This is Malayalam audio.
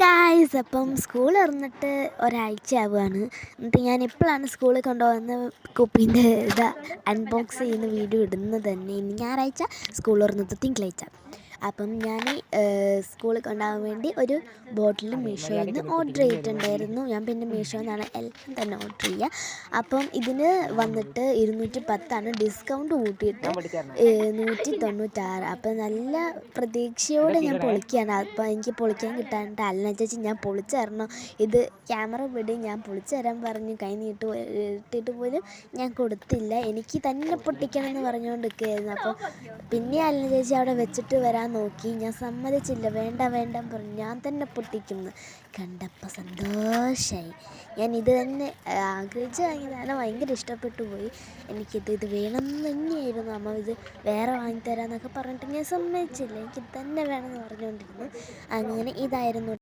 ഗായ്സ്, അപ്പം സ്കൂൾ തുറന്നിട്ട് ഒരാഴ്ച ആവുകയാണ്. എന്നിട്ട് ഞാൻ എപ്പോഴാണ് സ്കൂളിൽ കൊണ്ടുപോകുന്ന കുപ്പീൻ്റെ അൺബോക്സ് ചെയ്യുന്ന വീഡിയോ ഇടുന്നത് തന്നെ. ഇനി ഞായറാഴ്ച സ്കൂൾ തുറന്നത് തിങ്കളാഴ്ച. അപ്പം ഞാൻ സ്കൂളിൽ കൊണ്ടുപോകാൻ വേണ്ടി ഒരു ബോട്ടിൽ മീഷോയിൽ നിന്ന് ഓർഡർ ചെയ്തിട്ടുണ്ടായിരുന്നു. ഞാൻ പിന്നെ മീഷോയിൽ നിന്നാണ് എല്ലാം തന്നെ ഓർഡർ ചെയ്യുക. അപ്പം ഇതിന് വന്നിട്ട് 210 ഡിസ്കൗണ്ട് കൂട്ടിയിട്ട് 196. അപ്പം നല്ല പ്രതീക്ഷയോടെ ഞാൻ പൊളിക്കുകയാണ്. അപ്പം എനിക്ക് പൊളിക്കാൻ കിട്ടാണ്ട് അല്ല ചേച്ചി ഞാൻ പൊളിച്ചു തരണം, ഇത് ക്യാമറ വിടി, ഞാൻ പൊളിച്ചു തരാൻ പറഞ്ഞു. കൈ ഇട്ടിട്ട് പോലും ഞാൻ കൊടുത്തില്ല. എനിക്ക് തന്നെ പൊട്ടിക്കണം എന്ന് പറഞ്ഞുകൊണ്ട് നിൽക്കുകയായിരുന്നു. അപ്പോൾ പിന്നെ അല്ല ചേച്ചി അവിടെ വെച്ചിട്ട് വരാൻ നോക്കി. ഞാൻ സമ്മതിച്ചില്ല, വേണ്ട പറഞ്ഞു. ഞാൻ തന്നെ പൊട്ടിക്കുന്നു. കണ്ടപ്പോൾ സന്തോഷമായി. ഞാൻ ഇത് തന്നെ ആഗ്രഹിച്ച് വാങ്ങിയതാണ്. ഭയങ്കര ഇഷ്ടപ്പെട്ടു പോയി. ഇത് വേണമെന്ന് തന്നെയായിരുന്നു. അമ്മ ഇത് വേറെ വാങ്ങിത്തരാമെന്നൊക്കെ പറഞ്ഞിട്ട് ഞാൻ സമ്മതിച്ചില്ല. എനിക്ക് തന്നെ വേണമെന്ന് പറഞ്ഞുകൊണ്ടിരുന്നു. അങ്ങനെ ഇതായിരുന്നു